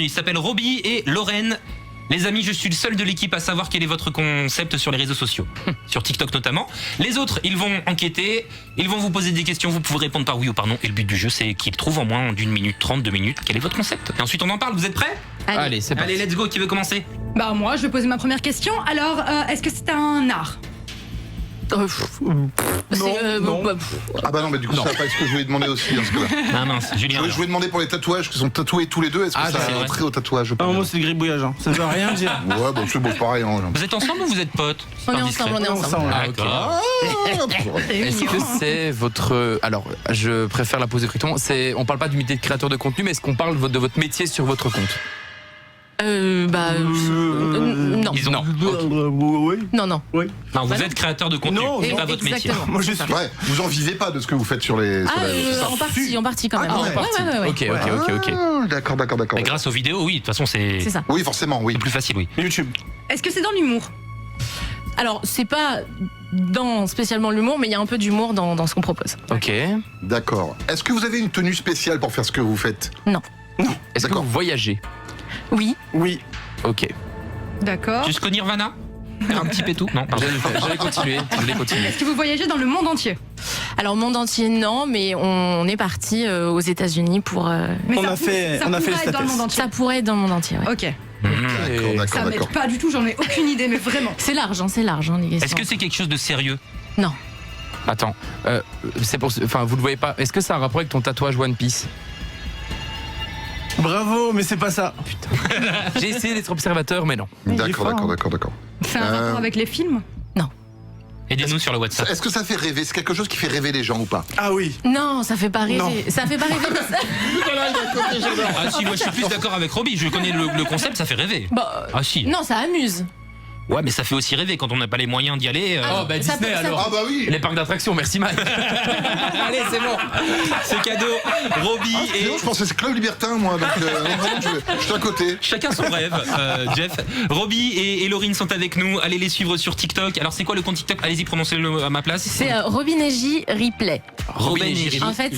Ils s'appellent Roby et Lorraine. Les amis, je suis le seul de l'équipe à savoir quel est votre concept sur les réseaux sociaux, sur TikTok notamment. Les autres, ils vont enquêter, ils vont vous poser des questions, vous pouvez répondre par oui ou par non. Et le but du jeu, c'est qu'ils trouvent en moins d'1 minute 30, 2 minutes, quel est votre concept. Et ensuite, on en parle, vous êtes prêts ? Allez, c'est parti. Allez, let's go, qui veut commencer ? Bah moi, je vais poser ma première question. Alors, est-ce que c'est un art ? Non. Ah bah non, mais du coup, ça va pas être ce que je voulais demander aussi. Dans ce cas-là. Ah mince, Julien. Je voulais demander pour les tatouages qui sont tatoués tous les deux. Est-ce que Ah, ça c'est a vrai. trait au tatouage ou pas? Ah, moi, c'est le gribouillage. Hein. Ça veut rien dire. Ouais, bon, c'est bon, pareil. Hein. Vous êtes ensemble ou vous êtes potes ? On est ensemble, on est ensemble. Ah, d'accord. Est-ce que c'est votre... Alors, je préfère la pose de créton. On parle pas du métier de créateur de contenu, mais est-ce qu'on parle de votre métier sur votre compte ? Non. Ils ont... Oui. Non. Non, vous êtes créateur de contenu, Non, c'est non, pas votre métier. exactement. Moi, je suis. Ouais, vous en vivez pas de ce que vous faites sur les. sur les- c'est ça. En partie quand même. Ah, ouais. Ouais. Ok. Ah, d'accord. Mais grâce aux vidéos, oui, de toute façon, c'est C'est ça. Oui, forcément, oui. plus facile, oui. YouTube. Est-ce que c'est dans l'humour ? Alors, c'est pas dans spécialement l'humour, mais il y a un peu d'humour dans ce qu'on propose. Ok. D'accord. Est-ce que vous avez une tenue spéciale pour faire ce que vous faites? Est-ce que D'accord. vous voyagez ? Oui. Oui. Ok. D'accord. Jusqu'au Nirvana ? Faire un petit pétou ? Non, pardon. J'allais continuer. Est-ce que vous voyagez dans le monde entier ? Alors, monde entier, non, mais on est parti aux États-Unis pour. Mais On ça a fait pourrait le être dans le monde entier. Ça pourrait être dans le monde entier. Ouais. Ok. Ça m'aide D'accord. pas du tout, j'en ai aucune idée, mais vraiment. C'est large, les questions. Est-ce que c'est quelque chose de sérieux ? Non. Attends. C'est pour... Enfin, vous le voyez pas. Est-ce que ça a un rapport avec ton tatouage One Piece ? Bravo, mais c'est pas ça. J'ai essayé d'être observateur, mais non. D'accord. C'est un rapport avec les films ? Aidez-nous sur le WhatsApp. Est-ce que ça fait rêver? C'est quelque chose qui fait rêver les gens ou pas? Ah oui. Non, ça fait pas rêver. Non. Ça fait pas rêver. Ah si, moi je suis plus d'accord avec Roby, je connais le concept, ça fait rêver. Bah, Ah si. non, ça amuse. Ouais, mais ça fait aussi rêver quand on n'a pas les moyens d'y aller. Oh, bah Ça Disney peut- ça alors. Ah bah oui. Les parcs d'attractions, merci Mike. Allez, c'est bon. C'est cadeau. Roby et... Non, je pensais que c'est Club Libertin, moi. Donc, non, vraiment, je suis à côté. Chacun son rêve, Jeff. Roby et Laurine sont avec nous. Allez les suivre sur TikTok. Alors c'est quoi le compte TikTok? Allez-y, prononcez-le à ma place. C'est Robinégie Replay. Robinégie. En fait,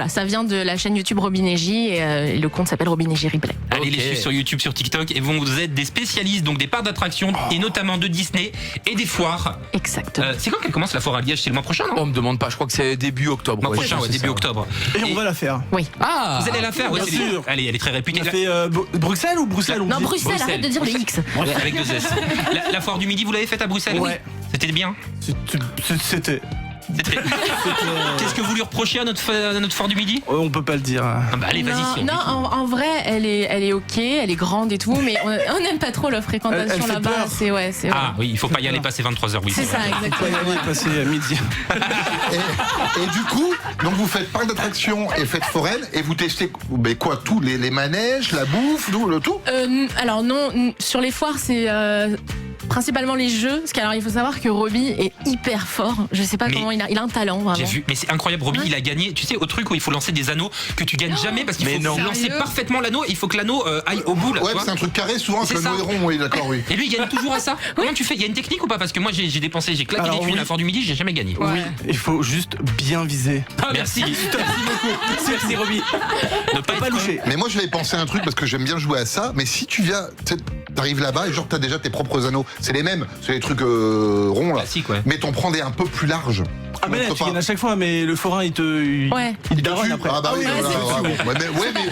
ça vient de la chaîne YouTube Robinégie et le compte s'appelle Robinégie Replay. Allez les Ok. suivre sur YouTube, sur TikTok et vous êtes des spécialistes donc des parcs d'attractions et notamment de Disney et des foires. Exactement. C'est quand qu'elle commence la foire à Liège? C'est le mois prochain, non? On me demande pas, je crois que c'est début octobre. Mois Ouais, prochain, je ouais, sais début ça. octobre. Et on va la faire. Ah. Vous allez la faire, ouais, bien c'est sûr. Allez, elle est très réputée. On a fait Bruxelles ou Bruxelles on Non, dit Bruxelles, arrête de dire le X. Avec 2 S. La foire du midi, vous l'avez faite à Bruxelles? Ouais. C'était bien. C'était. Qu'est-ce que vous lui reprochez à notre foire du midi? On peut pas le dire. Ah bah allez, vas-y. si on Non, en vrai, elle est ok, elle est grande et tout, mais on n'aime pas trop la Elle fréquentation fait là-bas. peur. C'est Ah oui, il faut pas y aller passer 23h, oui. c'est ça, vrai. Faut y exactement. aller passer midi. Et du coup, donc vous faites parc d'attractions et fêtes foraines et vous testez quoi, tous les manèges, la bouffe, le tout? Alors non, sur les foires, c'est principalement les jeux. Parce qu'alors il faut savoir que Roby est hyper fort. Je sais pas Mais comment il a un talent vraiment. J'ai vu, mais c'est incroyable, Roby, il a gagné, tu sais, au truc où il faut lancer des anneaux que tu gagnes jamais parce qu'il Mais faut non. lancer Sérieux parfaitement l'anneau et il faut que l'anneau aille au bout là, Ouais, tu vois. c'est un truc carré souvent avec C'est le ça. noyron, oui, d'accord, oui. Et lui, il gagne toujours à ça. Comment tu fais? Il y a une technique ou pas? Parce que moi, j'ai dépensé, j'ai claqué Alors, des thunes oui. à la foire du midi, j'ai jamais gagné. Ouais. Oui, il faut juste bien viser. Ah, merci. Merci Roby. Ne pas Pas être loucher. Mais moi, j'avais pensé à un truc parce que j'aime bien jouer à ça. Mais si tu viens, t'arrives là-bas et genre t'as déjà tes propres anneaux, c'est les mêmes, c'est les trucs ronds là. classique, ouais. Mais t'en prends des un peu plus larges. Ah mais là, tu gagnes à chaque fois, mais le forain il te daronne après. Ah bah oui, ouais, voilà, c'est bravo.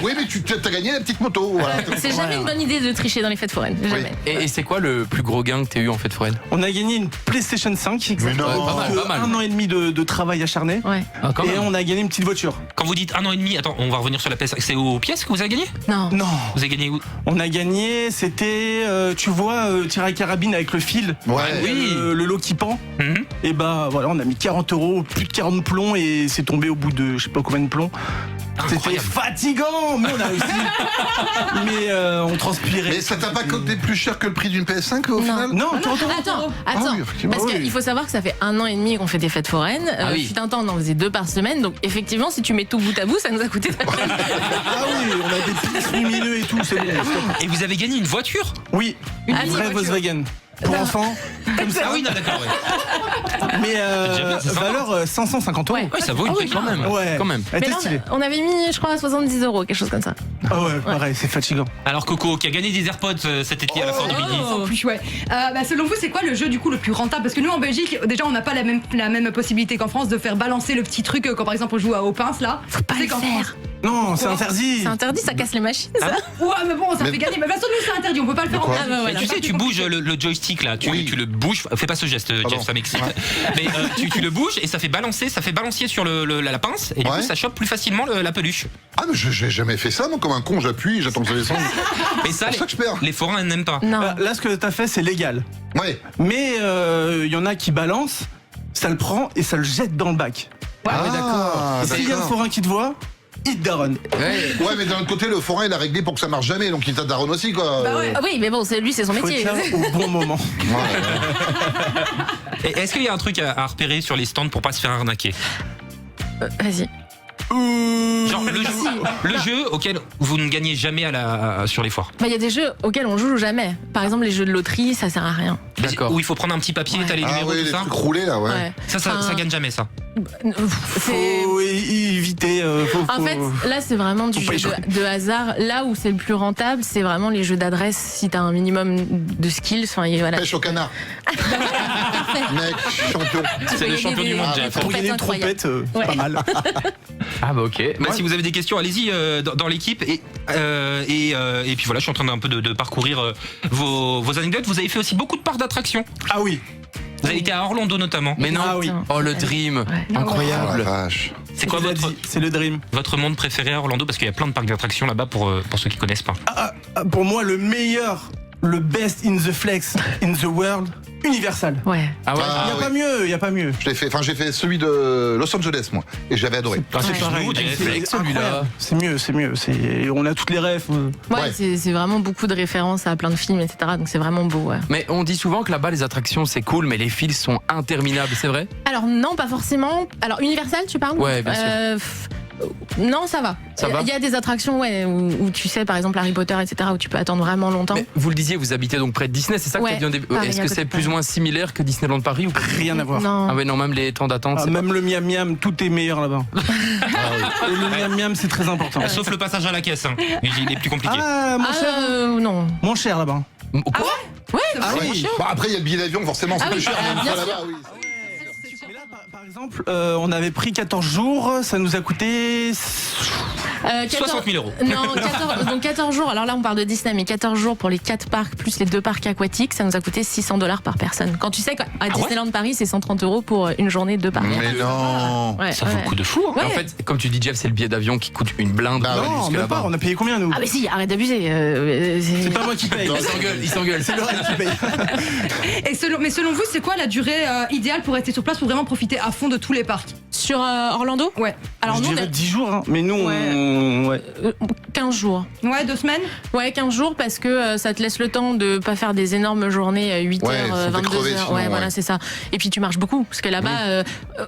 mais tu as gagné la petite moto. Voilà. C'est jamais une bonne idée de tricher dans les fêtes foraines. Jamais. Et c'est quoi le plus gros gain que t'as eu en fête foraine? On a gagné une PlayStation 5. Mais non. Ouais, pas mal. Un an et demi de travail acharné. Ouais. Ah, quand Et même. on a gagné une petite voiture. Quand vous dites 1 an et demi, attends, on va revenir sur la PS. C'est aux pièces que vous avez gagné? Non. Non. Vous avez gagné où? On a gagné, c'était, tu vois, tir à carabine avec le fil. Ouais. Oui. Le lot qui pend. Mhm. Et bah voilà, on a mis 40 €, plus de 40 plombs et c'est tombé au bout de je sais pas combien de plombs. C'était Incroyable. fatigant, mais on a réussi. Mais on transpirait. Mais ça t'a pas coûté plus cher que le prix d'une PS5 au final? Non, 40 €. Attends, Ah oui, effectivement. parce oui. qu'il faut savoir que ça fait 1 an et demi qu'on fait des fêtes foraines. Ah oui. Fut un temps, on en faisait 2 par semaine. Donc effectivement, si tu mets tout bout à bout, ça nous a coûté. Ah oui, on a des pistes lumineux et tout, c'est bon. Et vous avez gagné une voiture? Oui, une Ah, vraie voiture. Volkswagen. pour enfants, comme ça. Ah oui, non, d'accord, ouais. Mais c'est sympa. valeur 550 €. Ouais. Oui, ça vaut une Ah oui, quand même. Ouais, Quand même. Elle Mais était là, stylée. on avait mis, je crois, 70 €, quelque chose comme ça. Ah ouais, pareil, c'est fatigant. Alors Coco, qui a gagné des AirPods cet été à la Fort de Midi. En plus, ouais. Selon vous, c'est quoi le jeu du coup le plus rentable? Parce que nous en Belgique, déjà, on n'a pas la même possibilité qu'en France de faire balancer le petit truc quand par exemple on joue aux pinces là. Faut pas le faire. Non, c'est interdit. C'est interdit, ça casse les machines, ça. Ouais, mais bon, ça fait gagner. Mais de toute façon, nous, c'est interdit, on peut pas le faire en quoi Belgique. Ah, bah, Mais voilà. tu sais, tu bouges le joystick là, tu le bouges, fais pas ce geste, Pardon. Jeff, ça m'excite. Ouais. Mais tu le bouges et ça fait balancier sur la pince et du Ouais. coup ça chope plus facilement la peluche. Ah, mais j'ai jamais fait ça, moi, comme un con, j'appuie, j'attends que ça descende. Mais ça, C'est ça que je perds. les forains n'aiment pas. Non. Là, ce que t'as fait, c'est légal. Ouais. Mais il y en a qui balancent, ça le prend et ça le jette dans le bac. Ah, d'accord. Et s'il y a le forain qui te voit, il te daronne. Ouais. Ouais, mais d'un autre côté, le forain, il a réglé pour que ça marche jamais, donc il t'adaronne aussi, quoi. Bah ouais. Ah oui, mais bon, lui, c'est son Faut métier. être là au bon moment. Ouais, Et est-ce qu'il y a un truc à repérer sur les stands pour pas se faire arnaquer? Vas-y. Genre le jeu auquel vous ne gagnez jamais sur les foires. Bah, il y a des jeux auxquels on joue jamais. Par exemple, les jeux de loterie, ça sert à rien. D'accord. Où il faut prendre un petit papier, Ouais. t'as les Ah numéros, oui, tout les ça. trucs roulés, là, ouais. Ouais. Ça Enfin, gagne jamais ça. C'est. Faut éviter. En fait, là, c'est vraiment du Faut pas jeu échouer. de hasard. Là où c'est le plus rentable, c'est vraiment les jeux d'adresse. Si t'as un minimum de skills, enfin, et voilà. Pêche au canard. Mec, champion. C'est le champion du monde, Ah, Jeff. pour gagner une incroyable. trompette, Ouais. pas mal. Ah bah ok. Bah, si vous avez des questions, allez-y dans l'équipe et puis voilà, je suis en train d'un peu de parcourir vos anecdotes. Vous avez fait aussi beaucoup de parcs d'attractions. Ah oui. Vous avez été à Orlando notamment. Mais non. Ah oui. Oh le dream. Ouais. Oh la Incroyable. vache. C'est quoi Il l'a votre, dit, c'est le dream. votre monde préféré à Orlando? Parce qu'il y a plein de parcs d'attractions là-bas pour ceux qui connaissent pas. Pour moi, le meilleur, le best in the flex in the world, Universal. Ouais. Ah ouais. Ah, Il y a oui. pas mieux, il y a pas mieux. J'ai fait celui de Los Angeles, moi, et j'avais adoré. Ah, c'est Ouais. chez nous, Jeff. Flex, celui-là. Incroyable. C'est mieux, c'est mieux. On a toutes les rêves. Ouais, Ouais. c'est vraiment beaucoup de références à plein de films, etc. Donc c'est vraiment beau. Ouais. Mais on dit souvent que là-bas les attractions c'est cool, mais les fils sont interminables, c'est vrai? Alors non, pas forcément. Alors Universal, tu parles? Ouais, bien sûr. Non, ça va. Ça va Il y a des attractions, ouais, où tu sais, par exemple Harry Potter, etc., où tu peux attendre vraiment longtemps. Mais vous le disiez, vous habitez donc près de Disney, c'est ça que Ouais, t'as dit au début. pareil, Est-ce à que côté c'est de plus ou Paris. moins similaire que Disneyland Paris ou... Rien à voir. Non. Ah ouais, non, même les temps d'attente. Ah, c'est même le miam miam, tout est meilleur là-bas. Et le miam miam, c'est très important. Sauf le passage à la caisse, hein. Il est plus compliqué. Ah, moins cher, Non. moins cher là-bas. Quoi Ah oui. Bon, après, il y a le billet d'avion, forcément, c'est Ah plus oui, cher, mais une bien fois sûr. là-bas, oui. Mais là, par exemple, on avait pris 14 jours, ça nous a coûté 60 000 €. Non, 14 jours. Alors là, on parle de Disney, mais 14 jours pour les 4 parcs plus les 2 parcs aquatiques, ça nous a coûté 600 $ par personne. Quand tu sais qu'à Disneyland Paris, c'est 130 € pour une journée de parcs. Mais non. Ouais, Ça vaut ouais. le coup de fou. Hein. Ouais. En fait, comme tu dis, Jeff, c'est le billet d'avion qui coûte une blinde. Bah pour ouais. aller Non, jusque même pas, là-bas. on a payé combien nous Ah mais si, arrête d'abuser. C'est pas moi qui paye. Il s'engueule. C'est Lorraine qui paye. Mais selon vous, c'est quoi la durée idéale pour rester sur place pour vraiment profiter à fond de tous les parcs? Sur Orlando? Ouais. Alors Je nous, on dirais a- 10 jours, hein. Mais nous, ouais. 15 jours. Ouais, 2 semaines? Ouais, 15 jours parce que ça te laisse le temps de pas faire des énormes journées 8 Ouais, heures, faut pas 22 crever heures. sinon, Ouais, voilà, ouais. c'est ça. Et puis tu marches beaucoup parce que là-bas,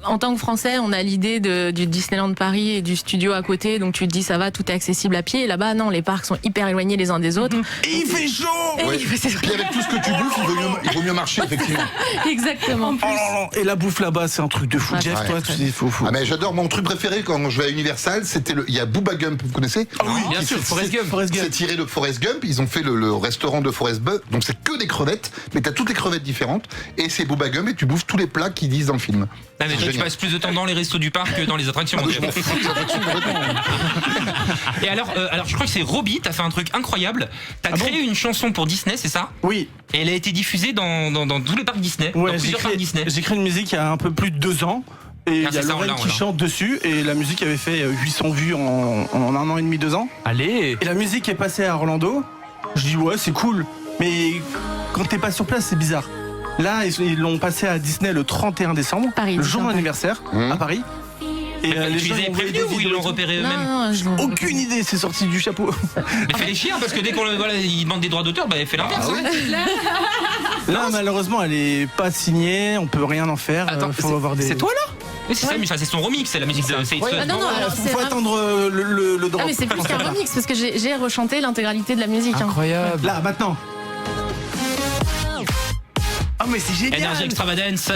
en tant que Français, on a l'idée du Disneyland Paris et du studio à côté, donc tu te dis ça va, tout est accessible à pied. Et là-bas, non, les parcs sont hyper éloignés les uns des autres. Et il fait chaud. Ouais. C'est Puis avec tout ce que tu bouffes, il vaut mieux marcher, effectivement. Exactement. Oh là là. Et la bouffe là-bas, c'est un truc de fou. Ouais. Jeff, toi, Ouais. tu sais, faut. Ah, mais j'adore. Mon truc préféré quand je vais à Universal, c'était il y a Booba Gump, vous connaissez? Ah oui, bien sûr, Forrest Gump. C'est tiré de Forrest Gump. Ils ont fait le restaurant de Forrest Gump. Donc c'est que des crevettes, mais t'as toutes les crevettes différentes. Et c'est Booba Gump et tu bouffes tous les plats qu'ils disent dans le film. Ah, mais C'est toi, tu génial. passes plus de temps dans les restos du parc que dans les attractions. Ah, mon mais je m'en Jeff. fous, ça va dessus, complètement. Et alors, je crois que c'est Robbie, t'as fait un truc incroyable. T'as créé une chanson pour Disney, c'est ça? Oui, Et elle a été diffusée dans tous les parcs Disney, dans ouais, j'ai plusieurs parcs Disney. créé une musique il y a un peu plus de 2 ans. Et il y c'est a ça, Lorraine on qui l'a. chante dessus. Et la musique avait fait 800 vues en 1 an et demi, 2 ans. Allez. Et la musique est passée à Orlando. Je dis ouais, c'est cool. Mais quand t'es pas sur place, c'est bizarre. Là, ils l'ont passé à Disney le 31 décembre, Paris, le jour de Disneyland l'anniversaire, à Paris. Et Tu les avais prévenus ou ils l'ont repéré Non, eux-mêmes? non, je- Aucune idée, c'est sorti du chapeau. Mais fais les chiens parce que dès qu'on ils demandent des droits d'auteur, bah fait l'inverse. hein. Là, malheureusement, elle est pas signée, on peut rien en faire. Attends, faut avoir des. c'est toi là? Mais c'est ça, mais ça c'est son remix, c'est la musique de Say It Ah non, non, alors c'est Faut vraiment- attendre le drop. Ah mais c'est plus qu'un remix parce que j'ai rechanté l'intégralité de la musique. hein. Incroyable. Là, maintenant. Ah, mais c'est génial. Energy Extravagance,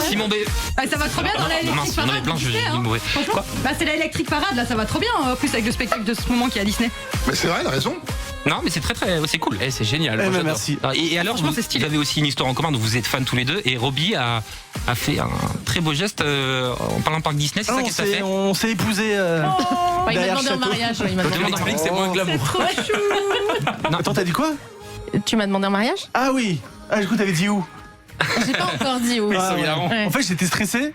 Simon B. Ah, ça va trop bien dans la Mince, électrique on avait parade. plein, je tu sais, dis mauvais. Franchement, Quoi bah c'est la électrique parade là, ça va trop bien en plus avec le spectacle de ce moment qui est à Disney. Mais c'est vrai, elle a raison. Non, mais c'est très c'est cool. Eh, c'est génial. Eh moi, ben, j'adore. merci. Et alors, Franchement, c'est stylé. vous avez aussi une histoire en commun, dont vous êtes fans tous les deux. Et Robbie a fait un très beau geste en parlant parc Disney. C'est Ah, ça qu'elle t'a fait. on s'est épousés. Enfin, il m'a derrière demandé en château. mariage. Il m'a demandé en L'électrique, mariage. c'est moins glamour. Trop chou. Attends, t'as dit quoi? Tu m'as demandé en mariage? Ah oui. Ah, du coup, t'avais dit où? J'ai pas encore dit où. Ah, ouais. Ouais. En fait, j'étais stressé.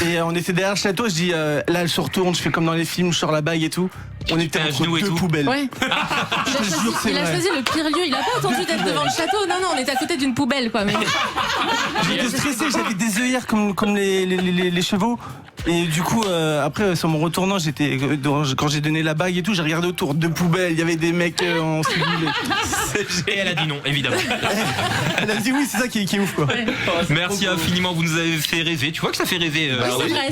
Et on était derrière le château, je dis là elle se retourne, je fais comme dans les films, je sors la bague et tout. On était à entre genoux et deux tout. poubelles. Ouais. jure, c'est Il a vrai. choisi le pire lieu. Il a pas attendu d'être devant le château. Non, on était à côté d'une poubelle, quoi. Mais... J'étais stressé, j'avais des œillères comme les chevaux. Et du coup, après, sur mon retournant, quand j'ai donné la bague et tout, j'ai regardé autour, deux poubelles, il y avait des mecs en civil. Et elle a dit non, évidemment. Elle a dit oui, c'est ça qui est ouf, quoi. Merci infiniment, vous nous avez fait rêver. Tu vois que ça fait rêver.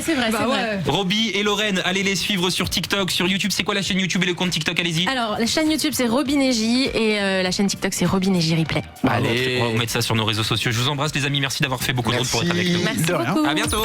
C'est vrai. Bah ouais. Robbie et Lorraine, allez les suivre sur TikTok, sur YouTube. C'est quoi la chaîne YouTube et le compte TikTok? Allez-y. Alors, la chaîne YouTube, c'est Robin et J. Et la chaîne TikTok, c'est Robin et J Replay. On va mettre ça sur nos réseaux sociaux. Je vous embrasse, les amis. Merci d'avoir fait beaucoup de route pour être avec nous. Merci De rien. beaucoup. À bientôt.